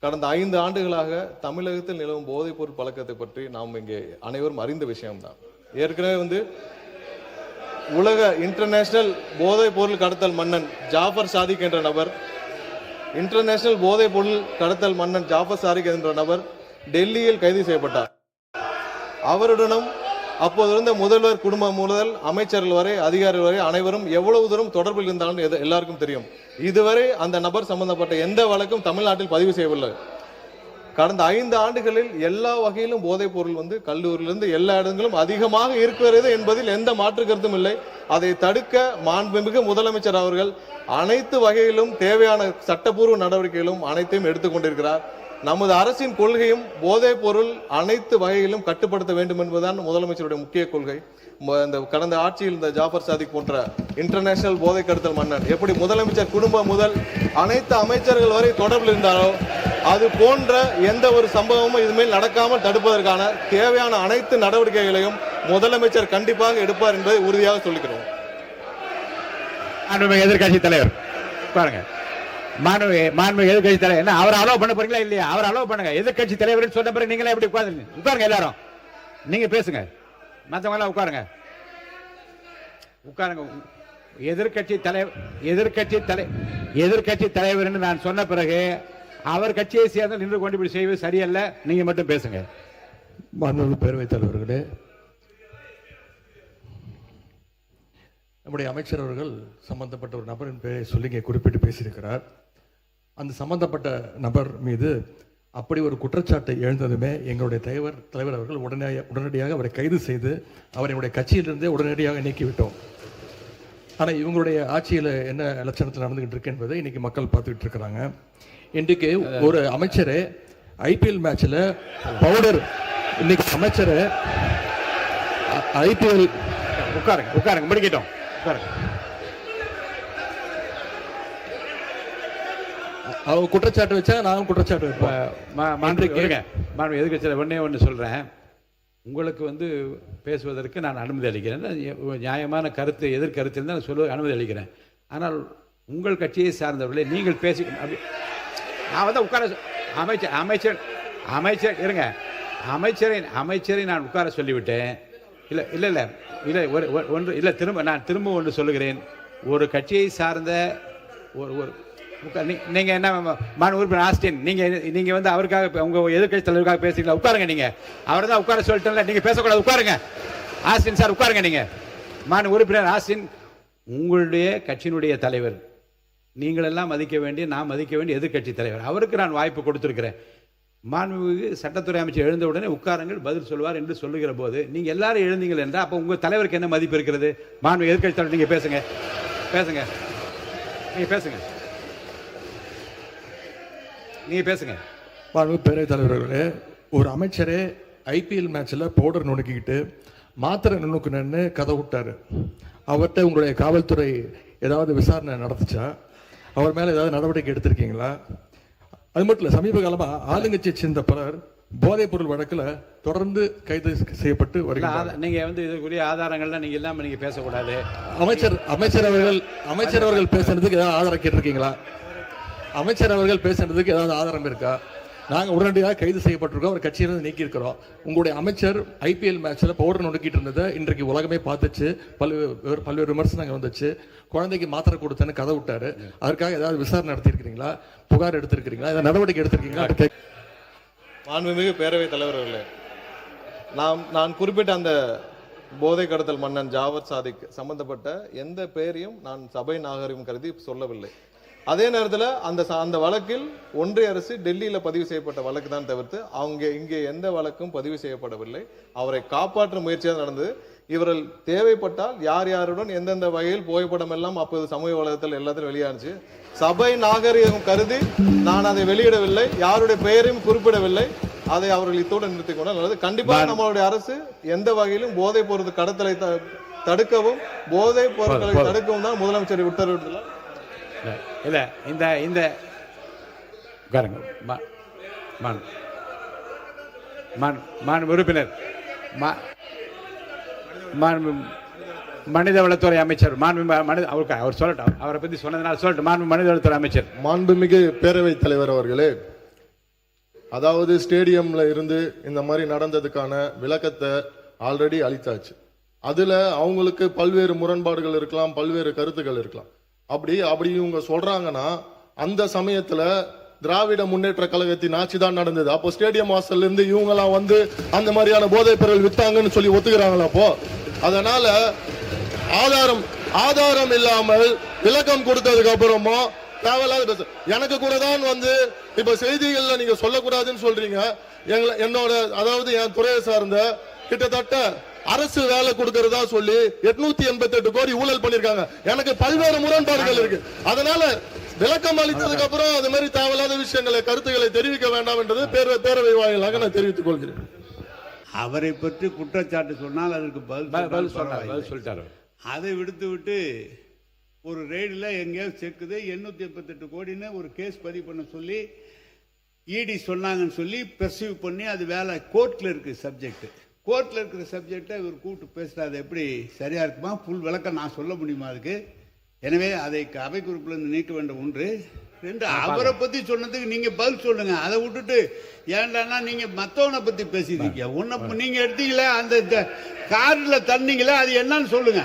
கடந்த 5 ஆண்டுகளாக தமிழகத்தில் நிலவும் போதைப்பொருள் பழக்கத்தை பற்றி நாம் இங்கே அனைவரும் அறிந்த விஷயம்தான். ஏற்கனவே உலக இன்டர்நேஷனல் போதைப் பொருள் கடத்தல் மன்னன் ஜாஃபர் சாதிக் என்ற நபர் டெல்லியில் கைது செய்யப்பட்டார். அவருடனும் அப்போது இருந்த முதல்வர் குடும்பம் முதல் அமைச்சர்கள் வரை அதிகாரிகள் வரை அனைவரும் எவ்வளவு தூரம் தொடர்பில் இருந்தாலும் எல்லாருக்கும் தெரியும். இதுவரை அந்த நபர் சம்பந்தப்பட்ட எந்த வழக்கும் தமிழ்நாட்டில் பதிவு செய்யவில்லை. கடந்த 5 ஆண்டுகளில் எல்லா வகையிலும் போதைப் பொருள் கல்லூரியிலிருந்து எல்லா இடங்களும் அதிகமாக இருக்கிறது என்பதில் எந்த மாற்று கருத்தும் இல்லை. அதை தடுக்க மாண்புமிகு முதலமைச்சர் அவர்கள் அனைத்து வகையிலும் தேவையான சட்டப்பூர்வ நடவடிக்கைகளும் அனைத்தையும் எடுத்துக்கொண்டிருக்கிறார். நமது அரசின் கொள்கையும் போதைப் பொருள் அனைத்து வகையிலும் கட்டுப்படுத்த வேண்டும் என்பதுதான் முதலமைச்சருடைய முக்கிய கொள்கை. இந்த கடந்த ஆட்சியில் இந்த ஜாஃபர் சாதிக் போன்ற இன்டர்நேஷனல் போதை கடத்தல் மன்னன் எப்படி முதலமைச்சர் குடும்பம் முதல் அனைத்து அமைச்சர்கள் வரை தொடர்பில் இருந்தாரோ அது போன்ற எந்த ஒரு சம்பவமும் இதுமேல் நடக்காமல் தடுப்பதற்கான தேவையான அனைத்து நடவடிக்கைகளையும் முதலமைச்சர் கண்டிப்பாக எடுப்பார் என்பதை உறுதியாக சொல்லிக்கிறோம். எதிர்கட்சி தலைவர் பாருங்க, மாண்புமிகு எதிர்கட்சி தலைவர் என்ன அவர் அலோவ் பண்ண போறீங்களா இல்லையா? அவர் அலோவ் பண்ணுங்க. எதிர்கட்சி தலைவர் சொன்ன பிறகு நீங்களே எப்படி உட்காருங்க, எல்லாரும் நீங்க பேசுங்க, மற்றவங்க எல்லாம் உட்காருங்க. எதிர்கட்சி தலைவர் நான் சொன்ன பிறகு அவர் கட்சியை சேர்ந்து நின்று கொண்டு இப்படி செய்வது சரியல்ல. நீங்க மட்டும் பேசுங்க. மாண்புமிகு பேரவைத் தலைவர்களே, நம்முடைய அமைச்சர் அவர்கள் சம்பந்தப்பட்ட ஒரு நபரின் பெயரை சொல்லி குறிப்பிட்டு பேசியிருக்கிறார். அந்த சம்பந்தப்பட்ட நபர் மீது அப்படி ஒரு குற்றச்சாட்டை எழுந்ததுமே எங்களுடைய தலைவர் அவர்கள் உடனடியாக அவரை கைது செய்து அவருடைய கட்சியிலிருந்தே உடனடியாக நீக்கிவிட்டோம். ஆனால் இவங்களுடைய ஆட்சியில் என்ன லட்சணத்தில் நடந்துகிட்டு இருக்கு என்பதை இன்னைக்கு மக்கள் பார்த்துக்கிட்டு இருக்கிறாங்க. இன்றைக்கு ஒரு அமைச்சரே ஐபிஎல் மேட்ச்ல பவுடர், இன்னைக்கு அமைச்சர் ஐபிஎல் உட்காருங்க முடிக்கிட்டோம். அவங்க குற்றச்சாட்டு வச்சா நானும் குற்றச்சாட்டு வைப்பேன். எதிர்கட்சியில் ஒன்னே ஒன்று சொல்றேன், உங்களுக்கு பேசுவதற்கு நான் அனுமதி அளிக்கிறேன். நியாயமான கருத்து எதிர்கருத்து இருந்தால் சொல்ல அனுமதி அளிக்கிறேன். ஆனால் உங்கள் கட்சியை சார்ந்தவர்களே நீங்கள் பேசி நான் உட்கார அமைச்சர் இருங்க, அமைச்சரை நான் உட்கார சொல்லிவிட்டேன். இல்லை ஒன்று இல்லை, நான் திரும்ப ஒன்று சொல்லுகிறேன். ஒரு கட்சியை சார்ந்த ஒரு நீங்க என்ன உறுப்பினர் ஆஸ்டின், நீங்க அவருக்காக உங்க எதிர்கட்சி தலைவருக்காக பேசுறீங்களா? உட்காருங்க. நீங்க அவர் தான் உட்கார சொல்லிட்டேன்ல, நீங்க பேசக்கூடாது. உட்காருங்க. ஆஸ்டின் சார் உட்காருங்க. நீங்க உறுப்பினர் ஆஸ்டின் உங்களுடைய கட்சியினுடைய தலைவர், நீங்கள் எல்லாம் மதிக்க வேண்டிய, நான் மதிக்க வேண்டிய எதிர்கட்சி தலைவர், அவருக்கு நான் வாய்ப்பு கொடுத்திருக்கிறேன். மாண்புமிகு சட்டத்துறை அமைச்சர் எழுந்த உடனே உட்காருங்கள், பதில் சொல்வார் என்று சொல்லுகிற போது நீங்க எல்லாரும் எழுந்தீங்கள் என்றால் அப்போ உங்க தலைவருக்கு என்ன மதிப்பு இருக்கிறது? மாண்புமிகு எதிர்கட்சி தலைவர் நீங்க பேசுங்க. மாண்புமிகு பேரவைத் தலைவர்களே, ஒரு அமைச்சரே ஐபிஎல் மேட்ச்ல பவுடர் நுணுக்கிக்கிட்டு மாத்திரை நுணுக்குன்னு கதை விட்டாரு. அவர்கிட்ட உங்களுடைய காவல்துறை ஏதாவது விசாரணை நடத்துச்சா? அவர் மேல ஏதாவது நடவடிக்கை எடுத்திருக்கீங்களா? அது மட்டும் இல்ல, சமீப காலமா ஆளுங்கட்சியை சேர்ந்த பலர் போதைப் பொருள் வழக்குல தொடர்ந்து கைது செய்யப்பட்டு வருகிறார். நீங்க இதுக்குரிய ஆதாரங்கள்லாம் நீங்க இல்லாம நீங்க பேசக்கூடாது. அமைச்சர் அவர்கள் பேசுறதுக்கு ஏதாவது ஆதாரம் கேட்டிருக்கீங்களா? அமைச்சர் அவர்கள் பேசுறதுக்கு ஏதாவது ஆதாரம் இருக்கா? நாங்கள் உடனடியாக கைது செய்யப்பட்டிருக்கோம், ஒரு கட்சியிலிருந்து நீக்கி இருக்கிறோம். உங்களுடைய அமைச்சர் ஐபிஎல் மேட்ச்ல பவுடர் நுணுக்கிட்டு இருந்ததை இன்றைக்கு உலகமே பார்த்துச்சு. பல்வேறு விமர்சனங்கள் வந்துச்சு. குழந்தைக்கு மாத்திரை கொடுத்தேன்னு கதை விட்டாரு. அதற்காக ஏதாவது விசாரணை நடத்திருக்கிறீங்களா? புகார் எடுத்திருக்கிறீங்களா? ஏதாவது நடவடிக்கை எடுத்திருக்கீங்களா? மாண்புமிகு பேரவைத் தலைவர்களே, நான் குறிப்பிட்ட அந்த போதை கடத்தல் மன்னன் ஜாஃபர் சாதிக் சம்பந்தப்பட்ட எந்த பெயரையும் நான் சபை நாகரிகம் கருதி சொல்லவில்லை. அதே நேரத்தில் அந்த வழக்கில் ஒன்றிய அரசு டெல்லியில் பதிவு செய்யப்பட்ட வழக்கு தான் தவிர்த்து இங்கே எந்த வழக்கும் பதிவு செய்யப்படவில்லை. அவரை காப்பாற்றும் முயற்சியாக நடந்தது. இவர்கள் தேவைப்பட்டால் யாருடன் எந்தெந்த வகையில் புகைப்படம் எல்லாம் அப்போது சமூக வலைதளத்தில் எல்லாத்திலும் வெளியானுச்சு. சபை நாகரிகம் கருதி நான் அதை வெளியிடவில்லை, யாருடைய பெயரையும் குறிப்பிடவில்லை. அதை அவர்கள் இத்தோடு நிறுத்திக் கொண்டால் நல்லது. கண்டிப்பாக நம்மளுடைய அரசு எந்த வகையிலும் போதைப் பொருள் கடத்தலை தடுக்கவும் போதைப் பொருட்களை தடுக்கவும் தான் முதலமைச்சர் உத்தரவிட்டுள்ளார். இல்ல இந்த உறுப்பினர் மனிதவளத்துறை அமைச்சர் அவர் சொல்லட்டும், அவரை பத்தி சொன்னதுனால சொல்லட்டும். மனிதவளத்துறை அமைச்சர். மாண்புமிகு பேரவைத் தலைவர் அவர்களே, அதாவது ஸ்டேடியம்ல இருந்து இந்த மாதிரி நடந்ததுக்கான விளக்கத்தை ஆல்ரெடி அளித்தாச்சு. அதுல அவங்களுக்கு பல்வேறு முரண்பாடுகள் இருக்கலாம், பல்வேறு கருத்துக்கள் இருக்கலாம். அப்படி இவங்க சொல்றாங்கன்னா அந்த சமயத்துல திராவிட முன்னேற்ற கழகத்தின் ஆட்சி தான் நடந்தது. அப்போ ஸ்டேடியம் வாசல்ல இருந்து இவங்க எல்லாம் வந்து அந்த மாதிரியான போதைப் பொருள் வித்தாங்கன்னு சொல்லி ஒத்துக்கிறாங்களா? அப்போ அதனால ஆதாரம் இல்லாமல் விளக்கம் கொடுத்ததுக்கு அப்புறமா தேவையில்லாத பேச எனக்கு கூட தான் வந்து இப்ப செய்திகள்ல நீங்க சொல்லக்கூடாதுன்னு சொல்றீங்க. என்னோட அதாவது என் துறையை சார்ந்த கிட்டத்தட்ட அரசு வேலை கொடுக்கறதா சொல்லி 888 கோடி ஊழல் பண்ணிருக்காங்க. எனக்கு பல்வேறு முரண்பாடுகள் இருக்கு. அதனால விளக்கம் அளித்ததுக்கு அப்புறம் அது மாதிரி தேவையில்லாத விஷயங்களை கருத்துக்களை தெரிவிக்க வேண்டாம் என்றது பேரவை வாயிலாக நான் தெரிவித்துக் கொள்கிறேன். அவரை பற்றி குற்றச்சாட்டு சொன்னால் அதற்கு பதில் சொல்லிட்டாரு. அதை விடுத்து ஒரு ரெய்டில் எங்கேயாவது செக்குது 888 கோடின்னு ஒரு கேஸ் பதிவு பண்ண சொல்லி இடி சொன்னாங்கன்னு சொல்லி பெர்சீவ் பண்ணி அது வேலை கோர்ட்டில் இருக்கு சப்ஜெக்ட். கோர்ட்டில் இருக்கிற சப்ஜெக்டை இவர் கூப்பிட்டு பேசுகிறாரு. எப்படி சரியா இருக்குமா? ஃபுல் விளக்கம் நான் சொல்ல முடியுமா அதுக்கு? எனவே அதை அவை குறிப்பிலிருந்து நீக்க வேண்டும். 1 2 அவரை பத்தி சொன்னதுக்கு நீங்க பதில் சொல்லுங்க. அதை விட்டுட்டு ஏன்டானா நீங்க மத்தவனை பத்தி பேசிருக்கீங்க. நீங்க எடுத்தீங்களே அந்த கார்டுல தண்ணீங்களே அது என்னன்னு சொல்லுங்க.